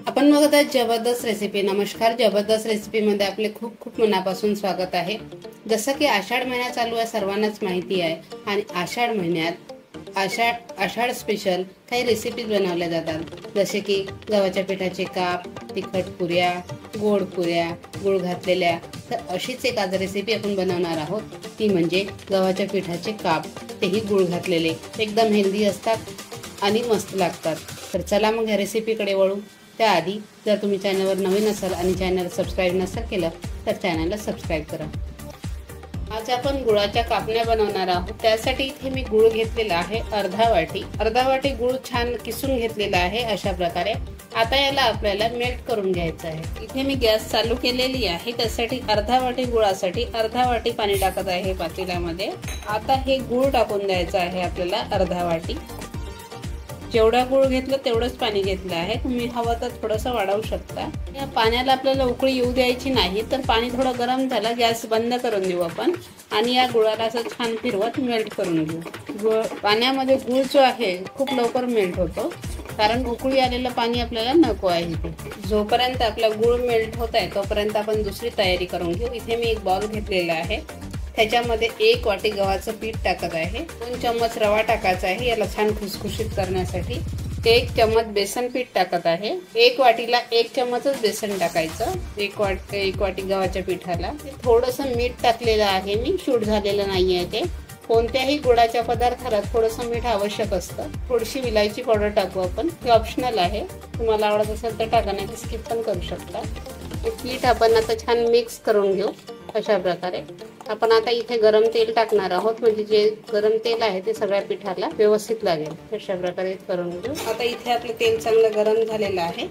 आपण बघत आहात जबरदस्त रेसिपी। नमस्कार, जबरदस्त रेसिपीमध्ये आपले खूप खूप मनापासून स्वागत आहे। जसं की आषाढ महिना चालू आहे, सर्वांनाच माहिती आहे। आणि आषाढ महिन्यात आषाढ स्पेशल काही रेसिपीज बनवल्या जातात, जसे की गव्हाच्या पिठाचे काप, तिखट पुऱ्या, गोड पुऱ्या, गुळ घातलेल्या। तर अशीच एक आज रेसिपी आपण बनवणार आहोत, ती म्हणजे गव्हाच्या पिठाचे काप, तेही गुळ घातलेले। एकदम हेल्दी असतात आणि मस्त लागतात। तर चला मग या रेसिपीकडे वळू। त्याआधी जर तुम्ही चॅनलवर नवीन असाल आणि चॅनल सबस्क्राईब नसेल केलं तर चॅनलला सबस्क्राईब करा। आज आपण गुळाच्या कापण्या बनवणार आहोत। त्यासाठी इथे मी गुळ घेतलेला आहे अर्धा वाटी गुळ छान किसून घेतलेला आहे अशा प्रकारे। आता याला आपल्याला मेल्ट करून घ्यायचं आहे। इथे मी गॅस चालू केलेली आहे। त्यासाठी अर्धा वाटी गुळासाठी अर्धा वाटी पाणी टाकत आहे पातेल्यामध्ये। आता हे गुळ टाकून द्यायचं आहे आपल्याला अर्धा वाटी। जेवढा गुळ घेतलं तेवढंच पाणी घेतलं आहे। तुम्ही हवं तर थोडंसं वाढवू शकता। या पाण्याला आपल्याला उकळी येऊ द्यायची नाही, तर पाणी थोडं गरम झालं गॅस बंद करून देऊ आपण आणि या गुळाला असं छान फिरवत मेल्ट करून घेऊ। पाण्यामध्ये गुळ जो आहे खूप लवकर मेल्ट होतो, कारण उकळी आलेलं पाणी आपल्याला नको आहे इथे। जोपर्यंत आपला गुळ मेल्ट होत आहे तोपर्यंत आपण दुसरी तयारी करून घेऊ। इथे मी एक बाउल घेतलेला आहे, त्याच्यामध्ये 1 वाटी गव्हाचं पीठ टाकत आहे, 2 चम्मच रवा टाकायचा आहे याला छान खुसखुशीत करण्यासाठी। 1 चम्मच बेसन पीठ टाकत आहे। 1 वाटीला 1 चम्मचच बेसन टाकायचं, 1 वाटी गव्हाच्या पिठाला। थोडंसं मीठ टाकलेलं आहे मी, शूट झालेलं नाहीये ते। कोणत्याही गुळाच्या पदार्थाला थोडंसं मीठ आवश्यक असतं। थोडीशी विलायची पावडर टाकू आपण, हे ऑप्शनल आहे, तुम्हाला आवडत असेल तर टाका, नाही स्किप पण करू शकता। हे पीठ आपण आता छान मिक्स करून घेऊ अशा प्रकारे। आपण आता इथे गरम तेल टाकणार आहोत, म्हणजे जे गरम तेल आहे ते सगळ्या पिठाला व्यवस्थित लागेल अशा प्रकारे करून घेऊ। आता इथे आपलं तेल चांगलं गरम झालेलं आहे,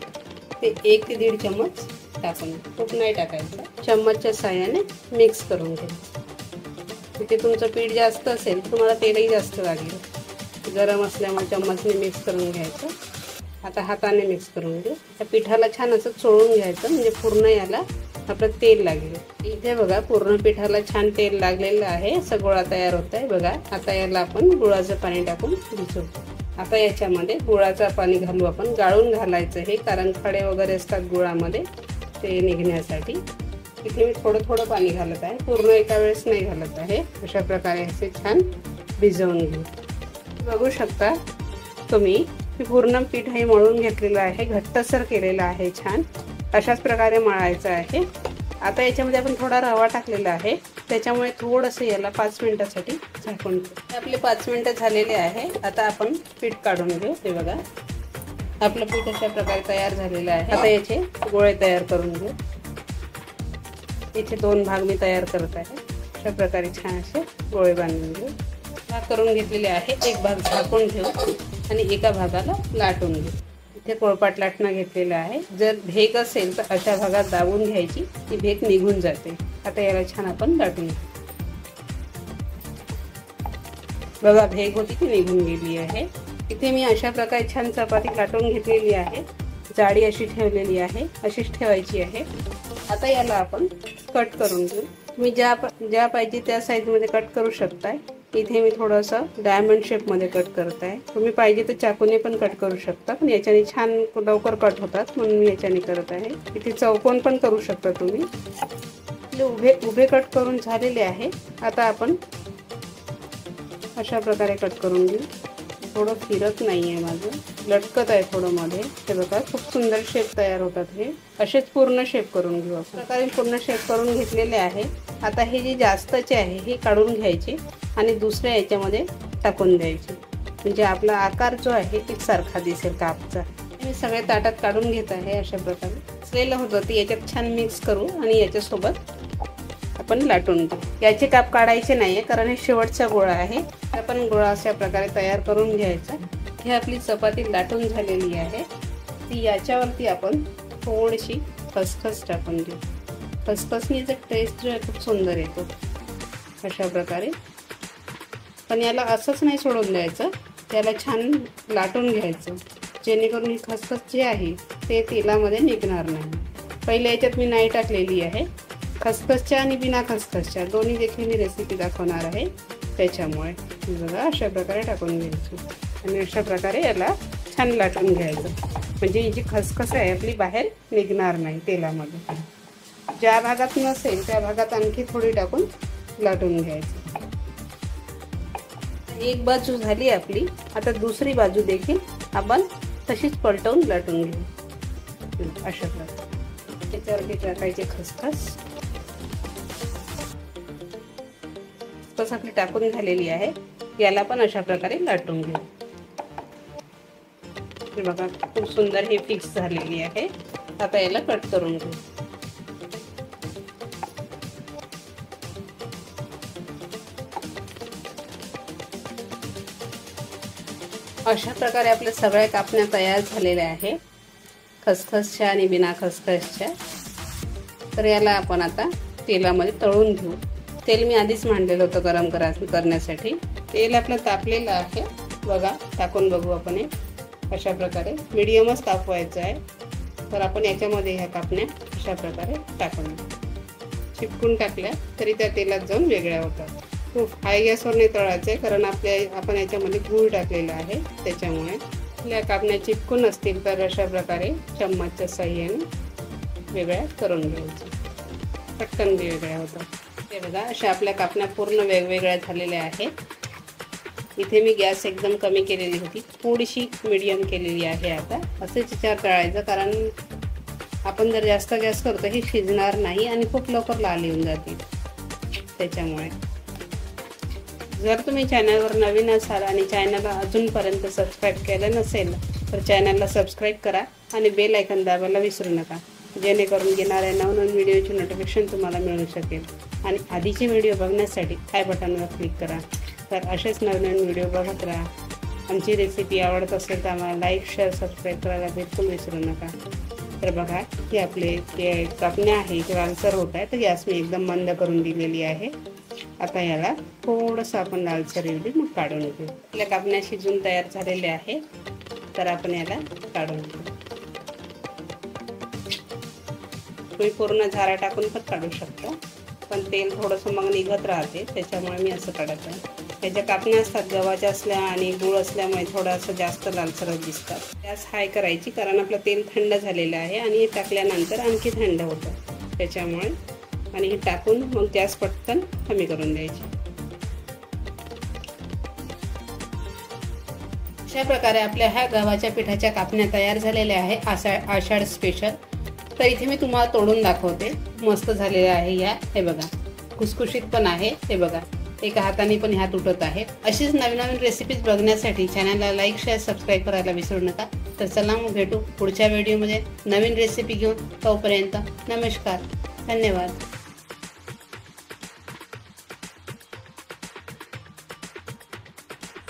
ते 1 ते 1.5 चम्मच टाकून, खूप नाही टाकायचं। चम्मचच्या साहाय्याने मिक्स करून घ्यायचं। इथे तुमचं पीठ जास्त असेल तुम्हाला तेलही जास्त लागेल। गरम असल्यामुळे चम्मचने मिक्स करून घ्यायचं। आता हाताने मिक्स करून घेऊ। त्या पिठाला छान असं चोळून घ्यायचं, म्हणजे पूर्ण याला आपलं तेल लागेल। इथे बघा पूर्ण पिठाला छान तेल लागलेलं आहे, असं गोळा तयार होत आहे बघा। आता याला आपण गुळाचं पाणी टाकून भिजवू। आता याच्यामध्ये गुळाचं पाणी घालू आपण, गाळून घालायचं हे, कारण खडे वगैरे असतात गुळामध्ये, ते निघण्यासाठी। इथे मी थोडं थोडं पाणी घालत आहे, पूर्ण एका वेळेस नाही घालत आहे। अशा प्रकारे असे छान भिजवून घेऊ। बघू शकता तुम्ही पूर्ण पीठ हे मळून घेतलेलं आहे, घट्टसर केलेलं आहे छान। अशाच प्रकारे मळायचं आहे। आता याच्यामध्ये आपण थोडा रवा टाकलेला आहे, त्याच्यामुळे थोडंसं याला 5 मिनिटासाठी झाकून ठेवू। आपले 5 मिनिटं झालेले आहे। आता आपण पीठ काढून घेऊ। हे बघा आपलं पीठ अशा प्रकारे तयार झालेलं आहे। आता याचे गोळे तयार करून घेऊ। इथे 2 भाग मी तयार करत आहे, अशा प्रकारे छान असे गोळे बांधून घेऊ। भाग करून घेतलेले आहे, एक भाग झाकून ठेवू आणि एका भागाला लाटून घेऊ। इथे पोळपाट लाटणं घेतलेलं आहे। जर भेग असेल तर अशा भागात दाबून घ्यायची, ती भेग निघून जाते। आता याला छान आपण लाटून घेऊ। बघा भेग होती ती निघून गेली आहे। इथे मी अशा प्रकारे छान चपाती लाटून घेतलेली आहे, जाडी अशी ठेवलेली आहे, अशीच ठेवायची आहे। आता याला आपण कट करून घेऊ। तुम्ही ज्या पाहिजे त्या साईजमध्ये कट करू शकताय। इथे मी थोडंसं डायमंड शेपमध्ये कट करत आहे, तुम्ही पाहिजे तर चाकूने पण कट करू शकता, पण याच्याने छान लवकर कट होतात म्हणून मी याच्याने करत आहे। इथे चौकोन पण करू शकता तुम्ही। उभे कट करून झालेले आहे। आता आपण अशा प्रकारे कट करून घेऊ। थोडं फिरत नाही आहे माझं, लटकत आहे थोडं मध्ये। हे बघा खूप सुंदर शेप तयार होतात हे। असेच पूर्ण शेप करून घेऊ आपण। प्रकारे पूर्ण शेप करून घेतलेले आहे। आता हे जे जास्तचे आहे हे काढून घ्यायचे आणि दुसऱ्या याच्यामध्ये टाकून द्यायचे, म्हणजे आपला आकार जो आहे एकसारखा दिसेल कापचा। मी सगळे ताटात काढून घेत आहे अशा प्रकारे। असलेलं होतं ते याच्यात छान मिक्स करू आणि याच्यासोबत आपण लाटून घेऊ। याचे काप काढायचे नाहीये, कारण हे शेवटचा गोळा आहे। आपण गोळा अशा प्रकारे तयार करून घ्यायचा। ही आपली चपाती लाटून झालेली आहे, ती याच्यावरती आपण थोडीशी खसखस टाकून घेऊ। खसखसनीचा टेस्ट जो आहे खूप सुंदर येतो अशा प्रकारे। पण याला असंच नाही सोडून द्यायचं, त्याला छान लाटून घ्यायचं, जेणेकरून ही खसखस जी आहे ते तेलामध्ये निघणार नाही। पहिले याच्यात मी नाही टाकलेली आहे, खसखसच्या आणि बिना खसखसच्या दोन्ही देखील मी रेसिपी दाखवणार आहे, त्याच्यामुळे बघा अशा प्रकारे टाकून घ्यायचं आणि अशा प्रकारे याला छान लाटून घ्यायचं। म्हणजे ही जी खसखस आहे आपली बाहेर निघणार नाही तेलामध्ये। ज्या भागात नसेल त्या भागात आणखी थोडी टाकून लाटून घ्यायची। एक बाजू झाली आपली, आता दुसरी बाजू देखील आपण तशीच पलटवून लाटून घेऊ। अशा प्रकारे त्याच्यावरती टाकायचे खसखस। खसखस आपली टाकून झालेली आहे, याला पण अशा प्रकारे लाटून घेऊ। हे बघा खूप सुंदर ही फिक्स झालेली आहे। आता याला कट करून घेऊ। अशा प्रकारे आपल्या सगळ्या कापण्या तयार झालेल्या आहे, खसखसच्या आणि बिना खसखसच्या। तर याला आपण आता तेलामध्ये तळून घेऊ। तेल मी आधीच मांडलेलं होतं गरम करण्यासाठी। तेल आपलं तापलेलं आहे बघा, टाकून बघू आपण हे। अशा प्रकारे मीडियमच तापवायचं आहे। तर आपण याच्यामध्ये ह्या कापण्या अशा प्रकारे टाकून चिपकून टाकल्या तरी त्या तेलात जाऊन वेगळ्या होतात। खूप हाय गॅसवर नाही तळायचं आहे, कारण आपण याच्यामध्ये गूळ टाकलेला आहे, त्याच्यामुळे आपल्या कापण्या चिपकून असतील तर अशा प्रकारे चम्मचच्या साहाय्याने वेगळ्या करून घ्यायच्या। पटकन वेगळ्या होतात। हे बघा अशा आपल्या कापण्या पूर्ण वेगवेगळ्या झालेल्या आहेत। इथे मी गॅस एकदम कमी केलेली होती, थोडीशी मीडियम केलेली आहे। आता असेच याच्यावर तळायचं, कारण आपण जर जास्त गॅस करतो हे शिजणार नाही आणि खूप लवकर लाल येऊन जातील। त्याच्यामुळे जर तुम्ही चॅनलवर नवीन असाल आणि चॅनलला अजूनपर्यंत सबस्क्राईब केलं नसेल तर चॅनलला सबस्क्राईब करा आणि बेल आयकॉन दाबायला विसरू नका, जेणेकरून येणाऱ्या नवनवीन व्हिडिओची नोटिफिकेशन तुम्हाला मिळू शकेल। आणि आधीचे व्हिडिओ बघण्यासाठी आय बटनवर क्लिक करा। तर असेच नवनवीन व्हिडिओ बघत राहा। आमची रेसिपी आवडत असेल तर आम्हाला लाईक शेअर सबस्क्राईब करायला बिलकुल विसरू नका। तर बघा की आपले जे कापण्या आहे ते लालसर होत आहे, तर गॅस मी एकदम मंद करून दिलेली आहे। आता याला थोडंसं आपण लालसर येऊ दे, मग काढून घेऊ। आपल्या कापण्या शिजून तयार झालेल्या आहे, तर आपण याला काढून घेऊ। तुम्ही पूर्ण झारा टाकून पण काढू शकता, पण तेल थोडंसं मग निघत राहते, त्याच्यामुळे मी असं काढत आहे। त्याच्या कापण्या असतात गव्हाच्या असल्या आणि गूळ असल्यामुळे थोडंसं जास्त लालसरच दिसतात। गॅस हाय करायची, कारण आपलं तेल थंड झालेलं आहे आणि हे टाकल्यानंतर आणखी थंड होतं त्याच्यामुळे। आणि हे टाकून मग गॅस पटकन कमी करून द्यायची। अशा प्रकारे आपल्या ह्या गव्हाच्या पिठाच्या कापण्या तयार झालेल्या आहे आषाढ स्पेशल। तर इथे मी तुम्हाला तोडून दाखवते, मस्त झालेल्या आहे या। हे बघा खुसखुशीत पण आहे, हे बघा एका हाताने पण ह्या तुटत आहे। अशीच नवीन नवीन रेसिपीज बघण्यासाठी चॅनलला लाईक शेअर सबस्क्राईब करायला विसरू नका। तर चला मग भेटू पुढच्या व्हिडिओमध्ये नवीन रेसिपी घेऊन। तोपर्यंत नमस्कार, धन्यवाद।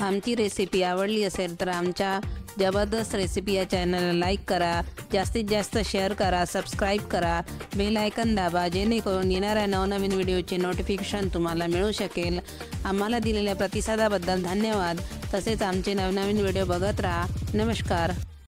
आमची रेसिपी आवडली असेल तर आमच्या जबरदस्त रेसिपी या चॅनलला लाईक करा, जास्तीत जास्त शेअर करा, सबस्क्राईब करा, बेल आयकॉन दाबा, जेणेकरून येणाऱ्या नवनवीन व्हिडिओचे नोटिफिकेशन तुम्हाला मिळू शकेल। आम्हाला दिलेल्या प्रतिसादाबद्दल धन्यवाद। तसेच आमचे नवनवीन व्हिडिओ बघत राहा। नमस्कार।